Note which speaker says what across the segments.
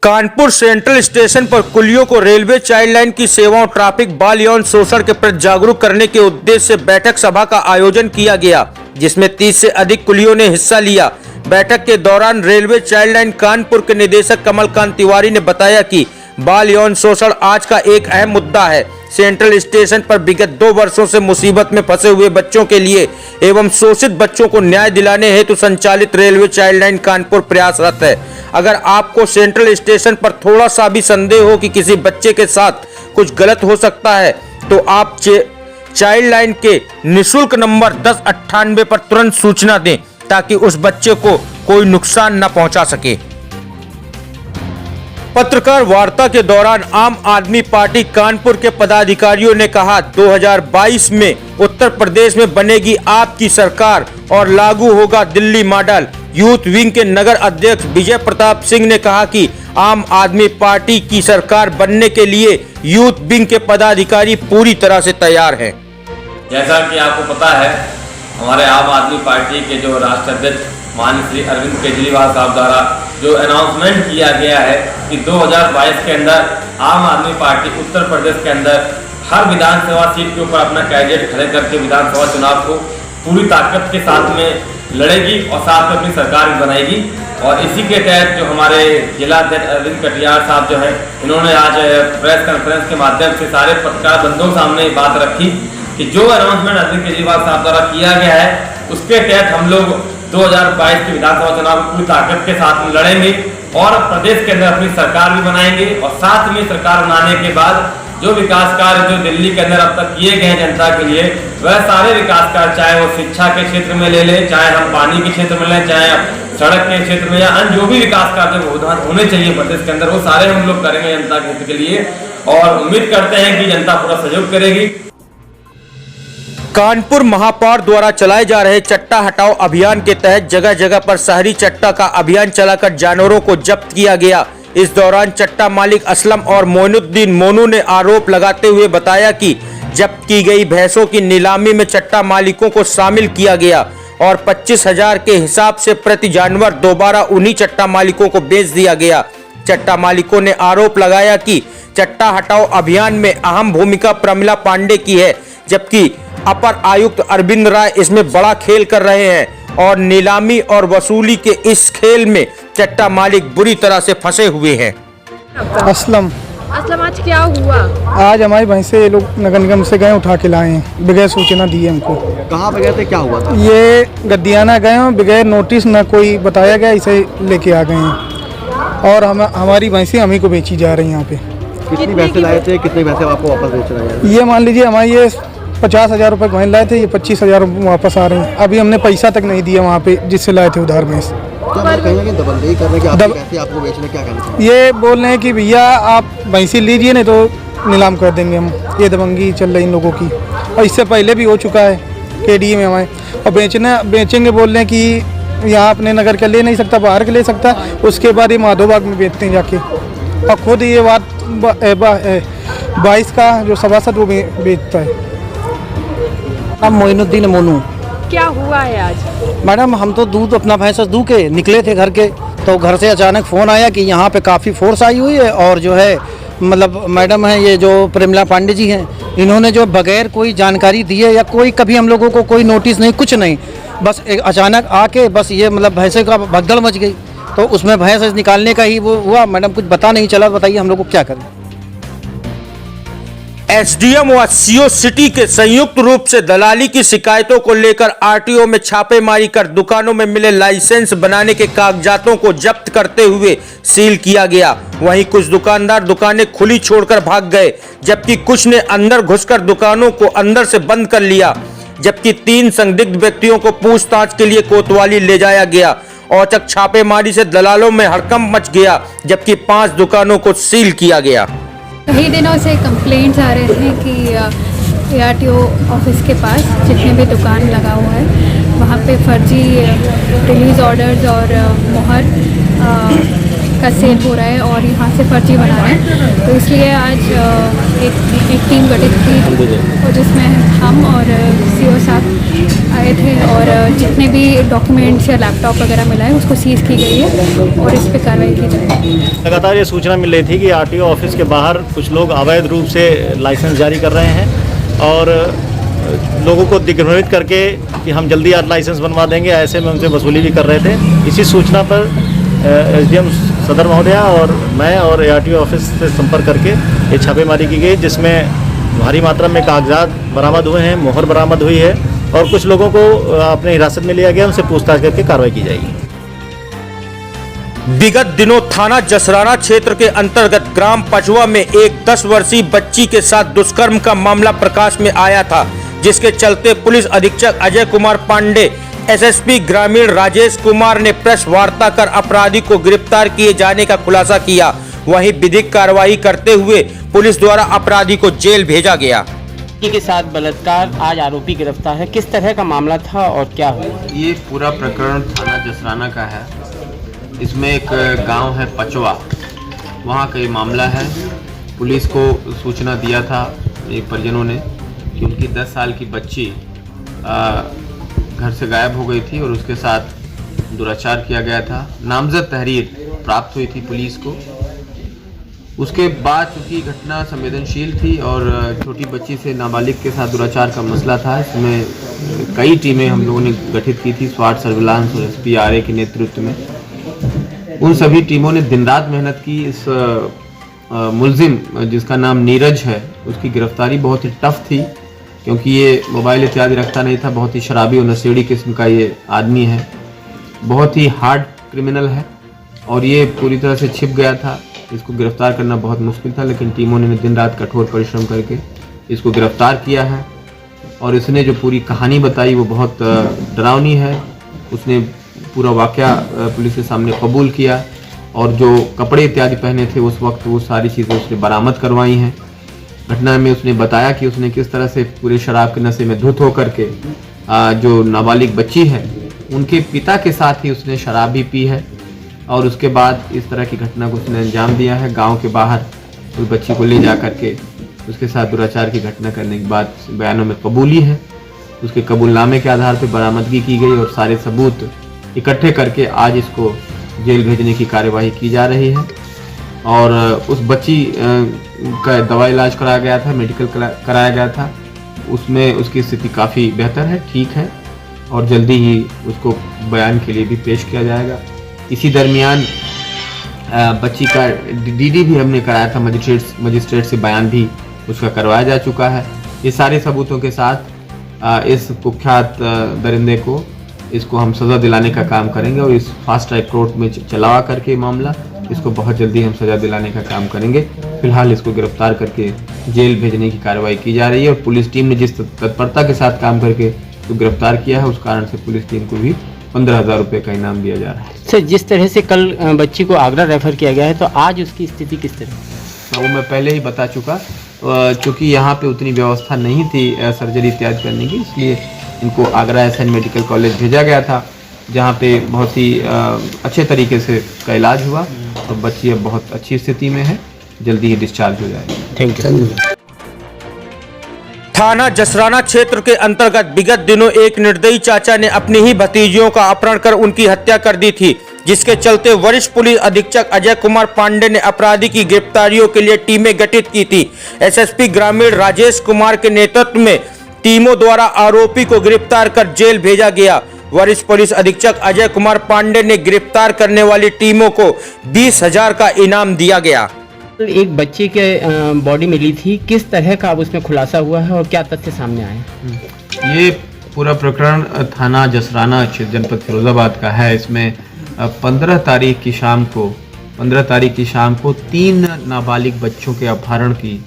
Speaker 1: Kanpur central station पर कुलियों को railway child line की सेवाओं, ट्रैफिक, बाल यौन शोषण के प्रति जागरूक करने के उद्देश्य से बैठक सभा का आयोजन किया गया, जिसमें 30 से अधिक कुलियों ने हिस्सा लिया। बैठक के दौरान रेलवे चाइल्ड लाइन कानपुर के निदेशक कमलकांत तिवारी ने बताया कि बाल यौन शोषण आज का एक अहम मुद्दा है। सेंट्रल स्टेशन पर विगत 2 वर्षों से मुसीबत में फंसे हुए बच्चों के लिए एवं शोषित बच्चों को न्याय दिलाने हेतु संचालित रेलवे चाइल्ड लाइन कानपुर प्रयासरत है। अगर आपको सेंट्रल स्टेशन पर थोड़ा सा भी संदेह हो कि किसी बच्चे के साथ कुछ गलत हो सकता है, तो आप चाइल्ड लाइन के निःशुल्क नंबर 1098 पर तुरंत सूचना दें, ताकि उस बच्चे को कोई नुकसान न पहुंचा सके। पत्रकार वार्ता के दौरान आम आदमी पार्टी कानपुर के पदाधिकारियों ने कहा, 2022 में उत्तर प्रदेश में बनेगी आपकी सरकार और लागू होगा दिल्ली मॉडल। यूथ विंग के नगर अध्यक्ष विजय प्रताप सिंह ने कहा कि आम आदमी पार्टी की सरकार बनने के लिए यूथ विंग के पदाधिकारी पूरी तरह से तैयार हैं।
Speaker 2: जैसा कि आपको पता है, हमारे आम आदमी पार्टी के जो राष्ट्रीय अध्यक्ष माननीय श्री अरविंद केजरीवाल साहब द्वारा जो अनाउंसमेंट किया गया है कि 2022 के अंदर आम आदमी पार्टी उत्तर प्रदेश के अंदर हर विधानसभा सीट के ऊपर अपना कैंडिडेट खड़े करके विधानसभा चुनाव को पूरी ताकत के साथ में लड़ेगी और साथ में अपनी सरकार भी बनाएगी। और इसी के तहत जो हमारे जिला अध्यक्ष अरविंद कटियार साहब जो है, इन्होंने आज प्रेस कॉन्फ्रेंस के माध्यम से सारे पत्रकार बंधुओं के सामने बात रखी कि जो अनाउंसमेंट अरविंद केजरीवाल साहब द्वारा किया गया है, उसके तहत हम लोग 2022 के विधानसभा चुनाव को पूरी ताकत के साथ में लड़ेंगे और प्रदेश के अंदर अपनी सरकार भी बनाएंगे। और साथ में सरकार बनाने के बाद जो विकास कार्य जो दिल्ली के अंदर अब तक किए गए हैं जनता के लिए, वह सारे विकास कार्य, चाहे वो शिक्षा के क्षेत्र में ले लें, चाहे हम पानी के क्षेत्र में लें, चाहे सड़क के क्षेत्र में या अन्य जो भी विकास कार्य होने चाहिए प्रदेश के अंदर, वो सारे हम लोग करेंगे जनता के हित के लिए। और उम्मीद करते हैं कि जनता पूरा सहयोग करेगी।
Speaker 1: कानपुर महापौर द्वारा चलाए जा रहे चट्टा हटाओ अभियान के तहत जगह जगह पर शहरी चट्टा का अभियान चलाकर जानवरों को जब्त किया गया। इस दौरान चट्टा मालिक असलम और मोइनुद्दीन मोनू ने आरोप लगाते हुए बताया कि जब्त की गई भैंसों की नीलामी में चट्टा मालिकों को शामिल किया गया और 25,000 के हिसाब से प्रति जानवर दोबारा उन्हीं चट्टा मालिकों को बेच दिया गया। चट्टा मालिकों ने आरोप लगाया कि चट्टा हटाओ अभियान में अहम भूमिका प्रमिला पांडे की है, जबकि अपर आयुक्त अरविंद राय इसमें बड़ा खेल कर रहे हैं और नीलामी और वसूली के इस खेल में चट्टा मालिक बुरी तरह से फंसे हुए हैं।
Speaker 3: असलम,
Speaker 4: आज क्या हुआ?
Speaker 3: आज हमारी भैंसे ये लोग नगर निगम से गए, उठा के लाए हैं, बगैर सूचना दिए हमको।
Speaker 5: कहाँ पे गए थे, क्या हुआ था?
Speaker 3: ये गद्दियाना गए हैं, बगैर नोटिस ना कोई बताया गया, इसे लेके आ गए हैं और हमारी भैंसें हम ही को बेची जा रही हैं यहाँ पे।
Speaker 5: कितनी भैंसे लाए थे, कितनी भैंसे आपको वापस बेच रहे हैं?
Speaker 3: ये मान लीजिए हमारी ये 50,000 रुपये भैंस लाए थे, ये 25,000 वापस आ रही हैं। अभी हमने पैसा तक नहीं दिया वहाँ पे जिससे लाए थे उधार भैंस।
Speaker 5: दबंगई करने की आपको बेचने, क्या कहना?
Speaker 3: ये बोल रहे हैं कि भैया आप भैंसी लीजिए, नहीं तो नीलाम कर देंगे हम। ये दबंगी चल रही इन लोगों की और इससे पहले भी हो चुका है केडीए में हमारे। और बेचेंगे बोल रहे हैं कि यहाँ अपने नगर के ले नहीं सकता, बाहर के ले सकता, उसके बाद ये माधोबाग में बेचते हैं जाके। और खुद ये बात 22 का जो सभासद वो बेचता है।
Speaker 6: अब मोइनुद्दीन मोनू।
Speaker 4: क्या हुआ है आज?
Speaker 6: मैडम, हम तो दूध अपना भैंस दूध के निकले थे घर के, तो घर से अचानक फ़ोन आया कि यहाँ पे काफ़ी फोर्स आई हुई है और जो है मतलब मैडम है ये जो प्रमिला पांडे जी हैं, इन्होंने जो बगैर कोई जानकारी दिए या कोई कभी हम लोगों को कोई नोटिस नहीं, कुछ नहीं, बस एक अचानक आके बस ये मतलब भैंसे का भगदड़ मच गई। तो उसमें भैंस निकालने का ही वो हुआ। मैडम कुछ पता नहीं चला, बताइए हम लोग को क्या करें।
Speaker 1: एसडीएम व सीओ सिटी के संयुक्त रूप से दलाली की शिकायतों को लेकर आरटीओ में छापेमारी कर दुकानों में मिले लाइसेंस बनाने के कागजातों को जब्त करते हुए सील किया गया। वहीं कुछ दुकानदार दुकानें खुली छोड़कर भाग गए, जबकि कुछ ने अंदर घुसकर दुकानों को अंदर से बंद कर लिया। जबकि 3 संदिग्ध व्यक्तियों को पूछताछ के लिए कोतवाली ले जाया गया। औचक छापेमारी से दलालों में हड़कंप मच गया, जबकि 5 दुकानों को सील किया गया।
Speaker 7: कई दिनों से कंप्लेंट्स आ रहे हैं कि ARTO ऑफिस के पास जितने भी दुकान लगा हुआ है, वहाँ पे फर्जी रिलीज़ ऑर्डर्स और मोहर का सेल हो रहा है और यहाँ से फर्जी बना रहे हैं। तो इसलिए आज एक टीम गठित की और जिसमें हम और सीओ साहब आए थे और जितने भी डॉक्यूमेंट्स या लैपटॉप वगैरह मिला है उसको सीज की गई है और इस पर कार्रवाई की जाएगी।
Speaker 8: लगातार ये सूचना मिल रही थी कि आरटीओ ऑफिस के बाहर कुछ लोग अवैध रूप से लाइसेंस जारी कर रहे हैं और लोगों को दिग्भ्रमित करके कि हम जल्दी आज लाइसेंस बनवा देंगे, ऐसे में उनसे वसूली भी कर रहे थे। इसी सूचना पर एसडीएम सदर महोदया और मैं और आरटीओ ऑफिस से संपर्क करके ये छापेमारी की गई, जिसमें भारी मात्रा में कागजात बरामद हुए हैं, मोहर बरामद हुई है और कुछ लोगों को अपने हिरासत में लिया गया, उनसे पूछताछ करके कार्रवाई की जाएगी।
Speaker 1: विगत दिनों थाना जसराना क्षेत्र के अंतर्गत ग्राम पचवा में एक 10 वर्षीय बच्ची के साथ दुष्कर्म का मामला प्रकाश में आया था, जिसके चलते पुलिस अधीक्षक अजय कुमार पांडे, एसएसपी ग्रामीण राजेश कुमार ने प्रेस वार्ता कर अपराधी को गिरफ्तार किए जाने का खुलासा किया। वहीं विधिक कार्रवाई करते हुए पुलिस द्वारा अपराधी को जेल भेजा गया।
Speaker 9: के साथ बलात्कार, आज आरोपी गिरफ्तार है। किस तरह का मामला था और क्या हुआ?
Speaker 10: ये पूरा प्रकरण थाना जसराना का है। इसमें एक गांव है पचवा, वहाँ का ये मामला है। पुलिस को सूचना दिया था एक परिजनों ने कि उनकी 10 साल की बच्ची घर से गायब हो गई थी और उसके साथ दुराचार किया गया था। नामजद तहरीर प्राप्त हुई थी पुलिस को। उसके बाद चूँकि घटना संवेदनशील थी और छोटी बच्ची से नाबालिग के साथ दुराचार का मसला था, इसमें कई टीमें हम लोगों ने गठित की थी, स्वाट सर्विलांस और एसपी आरए के नेतृत्व में। उन सभी टीमों ने दिन रात मेहनत की। इस मुलजिम जिसका नाम नीरज है, उसकी गिरफ्तारी बहुत ही टफ थी क्योंकि ये मोबाइल इत्यादि रखता नहीं था। बहुत ही शराबी और नशेड़ी किस्म का ये आदमी है, बहुत ही हार्ड क्रिमिनल है और ये पूरी तरह से छिप गया था। इसको गिरफ्तार करना बहुत मुश्किल था, लेकिन टीमों ने दिन रात कठोर परिश्रम करके इसको गिरफ्तार किया है और इसने जो पूरी कहानी बताई वो बहुत डरावनी है। उसने पूरा वाकया पुलिस के सामने कबूल किया और जो कपड़े इत्यादि पहने थे उस वक्त वो सारी चीज़ें उसने बरामद करवाई हैं। घटना में उसने बताया कि उसने किस तरह से पूरे शराब के नशे में धुत होकर के जो नाबालिग बच्ची है उनके पिता के साथ ही उसने शराब भी पी है और उसके बाद इस तरह की घटना को उसने अंजाम दिया है। गांव के बाहर उस बच्ची को ले जा करके उसके साथ दुराचार की घटना करने के बाद बयानों में कबूली है। उसके कबूलनामे के आधार पर बरामदगी की गई और सारे सबूत इकट्ठे करके आज इसको जेल भेजने की कार्यवाही की जा रही है। और उस बच्ची का दवा इलाज कराया गया था, मेडिकल कराया गया था, उसमें उसकी स्थिति काफ़ी बेहतर है, ठीक है और जल्दी ही उसको बयान के लिए भी पेश किया जाएगा। इसी दरमियान बच्ची का डीडी भी हमने कराया था, मजिस्ट्रेट से बयान भी उसका करवाया जा चुका है। ये सारे सबूतों के साथ इस कुख्यात दरिंदे को इसको हम सज़ा दिलाने का काम करेंगे और इस फास्ट ट्रैक कोर्ट में चलावा करके मामला इसको बहुत जल्दी हम सज़ा दिलाने का काम करेंगे। फिलहाल इसको गिरफ्तार करके जेल भेजने की कार्रवाई की जा रही है और पुलिस टीम ने जिस तत्परता के साथ काम करके तो गिरफ्तार किया है, उस कारण से पुलिस टीम को भी 15,000 रुपये का इनाम दिया जा रहा है।
Speaker 9: सर, जिस तरह से कल बच्ची को आगरा रेफर किया गया है तो आज उसकी स्थिति किस तरह?
Speaker 10: वो मैं पहले ही बता चुका। चूँकि यहाँ पे उतनी व्यवस्था नहीं थी सर्जरी इत्यादि करने की, इसलिए इनको आगरा एसएन मेडिकल कॉलेज भेजा गया था, जहाँ पे बहुत ही अच्छे तरीके से का इलाज हुआ और बच्ची अब बहुत अच्छी स्थिति में है, जल्दी ही डिस्चार्ज हो जाएगी।
Speaker 9: Thank you.
Speaker 1: थाना जसराना क्षेत्र के अंतर्गत विगत दिनों एक निर्दयी चाचा ने अपनी ही भतीजियों का अपहरण कर उनकी हत्या कर दी थी, जिसके चलते वरिष्ठ पुलिस अधीक्षक अजय कुमार पांडे ने अपराधी की गिरफ्तारियों के लिए टीमें गठित की थी। एसएसपी ग्रामीण राजेश कुमार के नेतृत्व में टीमों द्वारा आरोपी को गिरफ्तार कर जेल भेजा गया। वरिष्ठ पुलिस अधीक्षक अजय कुमार पांडे ने गिरफ्तार करने वाली टीमों को 20,000 का इनाम दिया गया।
Speaker 9: एक बच्चे के बॉडी मिली थी, किस तरह का अब उसमें खुलासा हुआ है और क्या तथ्य सामने आए हैं?
Speaker 10: ये पूरा प्रकरण थाना जसराना क्षेत्र जनपद फिरोजाबाद का है। इसमें 15 तारीख की शाम को 3 नाबालिग बच्चों के अपहरण की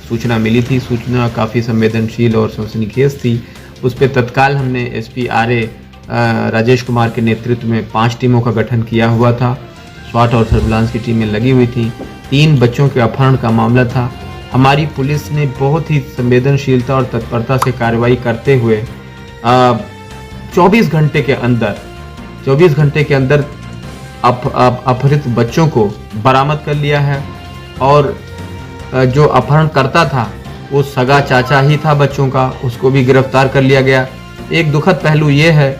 Speaker 10: सूचना मिली थी। सूचना काफ़ी संवेदनशील और सनसनीखेज थी। उस पर तत्काल हमने एसपी आरए राजेश कुमार के नेतृत्व में 5 टीमों का गठन किया हुआ था। स्वाट और सर्विलांस की टीमें लगी हुई थी। 3 बच्चों के अपहरण का मामला था। हमारी पुलिस ने बहुत ही संवेदनशीलता और तत्परता से कार्रवाई करते हुए 24 घंटे के अंदर अपहरित बच्चों को बरामद कर लिया है और जो अपहरण करता था वो सगा चाचा ही था बच्चों का, उसको भी गिरफ्तार कर लिया गया। एक दुखद पहलू ये है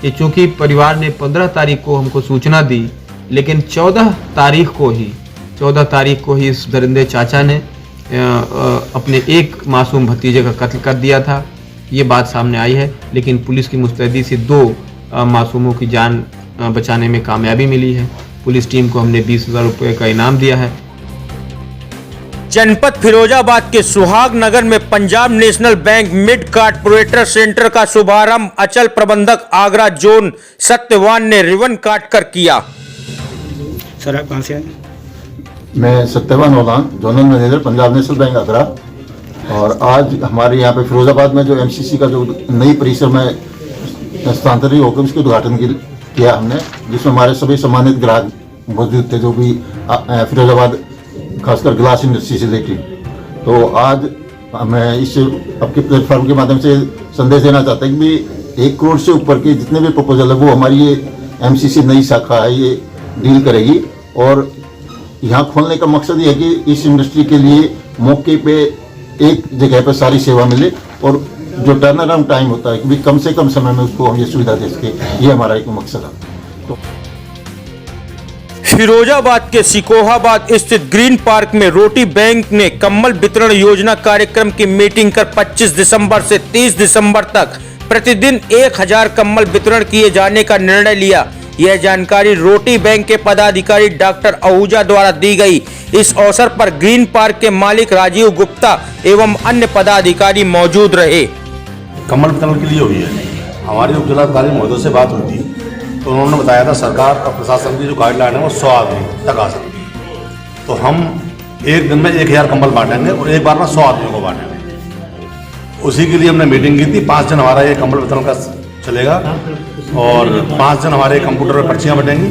Speaker 10: कि चूंकि परिवार ने 15 तारीख को हमको सूचना दी, लेकिन 14 तारीख को ही इस दरिंदे चाचा ने अपने एक मासूम भतीजे का कत्ल कर दिया था। ये बात सामने आई है, लेकिन पुलिस की मुस्तैदी से 2 मासूमों की जान बचाने में कामयाबी मिली है। पुलिस टीम को हमने 20,000 रुपये का इनाम दिया है।
Speaker 1: जनपद फिरोजाबाद के सुहाग नगर में Punjab National bank mid corporator centre का शुभारंभ अचल प्रबंधक आगरा जोन सत्यवान ने रिबन काट कर किया।
Speaker 3: सर आप कहाँ से आए?
Speaker 11: मैं सत्यवान ओलान, जोनल मैनेजर पंजाब नेशनल बैंक आगरा। और आज हमारे यहाँ पे फिरोजाबाद में जो एमसीसी का जो नई परिसर में स्थानांतरित होकर उसके उद्घाटन किया हमने, जिसमें हमारे सभी सम्मानित ग्राहक मौजूद थे, जो भी फिरोजाबाद खासकर ग्लास इंडस्ट्री से रिलेटेड। तो आज मैं इस आपके प्लेटफॉर्म के माध्यम से संदेश देना चाहता हूँ कि 1 करोड़ से ऊपर के जितने भी प्रपोजल है वो हमारी ये एमसीसी नई शाखा है ये डील करेगी। और यहाँ खोलने का मकसद ये है कि इस इंडस्ट्री के लिए मौके पे एक जगह पर सारी सेवा मिले और जो टर्न अराउंड टाइम होता है कि कम से कम समय में उसको हम ये सुविधा दे सके, ये हमारा एक मकसद है। तो
Speaker 1: फिरोजाबाद के सिकोहाबाद स्थित ग्रीन पार्क में रोटी बैंक ने कम्बल वितरण योजना कार्यक्रम की मीटिंग कर 25 दिसंबर से 30 दिसंबर तक प्रतिदिन 1000 कम्बल वितरण किए जाने का निर्णय लिया। यह जानकारी रोटी बैंक के पदाधिकारी डॉक्टर आहूजा द्वारा दी गई। इस अवसर पर ग्रीन पार्क के मालिक राजीव गुप्ता एवं अन्य पदाधिकारी मौजूद रहे।
Speaker 12: कम्बल वितरण के लिए हुई है। हमारी उप जिलाधिकारी महोदय से बात हुई थी तो उन्होंने बताया था सरकार और प्रशासन की जो गाइडलाइन है वो 100 आदमी तक आ सकती है। तो हम एक दिन में 1000 कंबल बांटेंगे और एक बार में 100 आदमियों को बांटेंगे। उसी के लिए हमने मीटिंग की थी। 5 दिन हमारा ये कंबल वितरण का चलेगा और 5 दिन हमारे कंप्यूटर पर पर्चियाँ बटेंगी।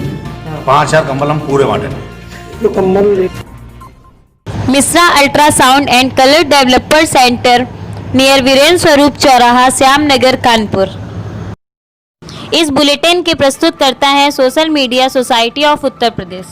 Speaker 12: 5000 कंबल हम पूरे बांटेंगे।
Speaker 13: तो Kambal Mishra ultrasound and colour developer centre near Virendra Swaroop चौराहा, श्याम नगर, कानपुर। इस बुलेटिन के प्रस्तुत करता है social media society of Uttar Pradesh.